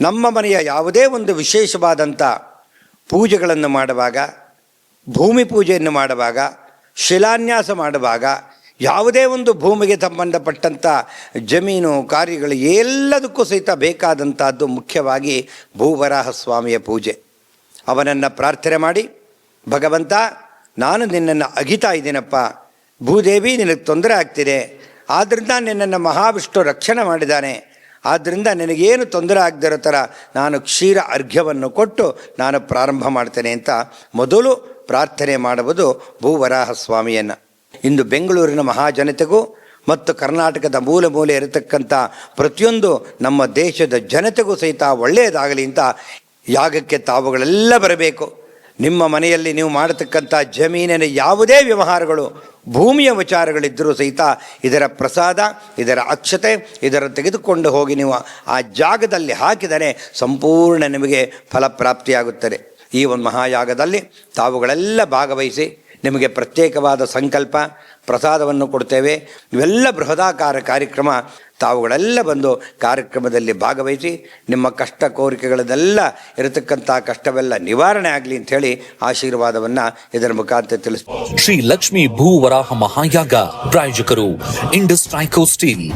ನಮ್ಮ ಮನೆಯ ಯಾವುದೇ ಒಂದು ವಿಶೇಷವಾದಂಥ ಪೂಜೆಗಳನ್ನು ಮಾಡುವಾಗ, ಭೂಮಿ ಪೂಜೆಯನ್ನು ಮಾಡುವಾಗ, ಶಿಲಾನ್ಯಾಸ ಮಾಡುವಾಗ, ಯಾವುದೇ ಒಂದು ಭೂಮಿಗೆ ಸಂಬಂಧಪಟ್ಟಂಥ ಜಮೀನು ಕಾರ್ಯಗಳು ಎಲ್ಲದಕ್ಕೂ ಸಹಿತ ಬೇಕಾದಂಥದ್ದು ಮುಖ್ಯವಾಗಿ ಭೂವರಾಹ ಸ್ವಾಮಿಯ ಪೂಜೆ. ಅವನನ್ನು ಪ್ರಾರ್ಥನೆ ಮಾಡಿ, ಭಗವಂತ ನಾನು ನಿನ್ನನ್ನು ಅಗಿತಾ ಇದ್ದೀನಪ್ಪ, ಭೂದೇವಿ ನಿನಗೆ ತೊಂದರೆ ಆಗ್ತಿದೆ, ಆದ್ದರಿಂದ ನಿನ್ನನ್ನು ಮಹಾವಿಷ್ಣು ರಕ್ಷಣೆ ಮಾಡಿದ್ದಾನೆ, ಆದ್ದರಿಂದ ನಿನಗೇನು ತೊಂದರೆ ಆಗದಿರೋ ಥರ ನಾನು ಕ್ಷೀರ ಅರ್ಘ್ಯವನ್ನು ಕೊಟ್ಟು ನಾನು ಪ್ರಾರಂಭ ಮಾಡ್ತೇನೆ ಅಂತ ಮೊದಲು ಪ್ರಾರ್ಥನೆ ಮಾಡುವುದು ಭೂವರಾಹ ಸ್ವಾಮಿಯನ್ನು. ಇಂದು ಬೆಂಗಳೂರಿನ ಮಹಾಜನತೆಗೂ ಮತ್ತು ಕರ್ನಾಟಕದ ಮೂಲೆ ಮೂಲೆ ಇರತಕ್ಕಂಥ ಪ್ರತಿಯೊಂದು ನಮ್ಮ ದೇಶದ ಜನತೆಗೂ ಸಹಿತ ಒಳ್ಳೆಯದಾಗಲಿ ಅಂತ ಯಾಗಕ್ಕೆ ತಾವುಗಳೆಲ್ಲ ಬರಬೇಕು. ನಿಮ್ಮ ಮನೆಯಲ್ಲಿ ನೀವು ಮಾಡತಕ್ಕಂಥ ಜಮೀನಿನ ಯಾವುದೇ ವ್ಯವಹಾರಗಳು, ಭೂಮಿಯ ವಿಚಾರಗಳಿದ್ದರೂ ಸಹಿತ ಇದರ ಪ್ರಸಾದ, ಇದರ ಅಕ್ಷತೆ, ಇದರ ತೆಗೆದುಕೊಂಡು ಹೋಗಿ ನೀವು ಆ ಜಾಗದಲ್ಲಿ ಹಾಕಿದರೆ ಸಂಪೂರ್ಣ ನಿಮಗೆ ಫಲಪ್ರಾಪ್ತಿಯಾಗುತ್ತದೆ. ಈ ಒಂದು ಮಹಾಯಾಗದಲ್ಲಿ ತಾವುಗಳೆಲ್ಲ ಭಾಗವಹಿಸಿ ನಿಮಗೆ ಪ್ರತ್ಯೇಕವಾದ ಸಂಕಲ್ಪ ಪ್ರಸಾದವನ್ನು ಕೊಡ್ತೇವೆ. ಇವೆಲ್ಲ ಬೃಹದಾಕಾರ ಕಾರ್ಯಕ್ರಮ. ತಾವುಗಳೆಲ್ಲ ಬಂದು ಕಾರ್ಯಕ್ರಮದಲ್ಲಿ ಭಾಗವಹಿಸಿ ನಿಮ್ಮ ಕಷ್ಟ ಕೋರಿಕೆಗಳನ್ನೆಲ್ಲ ಇರತಕ್ಕಂಥ ಕಷ್ಟವೆಲ್ಲ ನಿವಾರಣೆ ಆಗಲಿ ಅಂಥೇಳಿ ಆಶೀರ್ವಾದವನ್ನು ಇದರ ಮುಖಾಂತರ ತಿಳಿಸ್ತೀವಿ. ಶ್ರೀ ಲಕ್ಷ್ಮೀ ಭೂವರಾಹ ಮಹಾಯಾಗ ಪ್ರಾಯೋಜಕರು ಇಂಡಸ್ ಟ್ರೈಕೋ ಸ್ಟೀಲ್.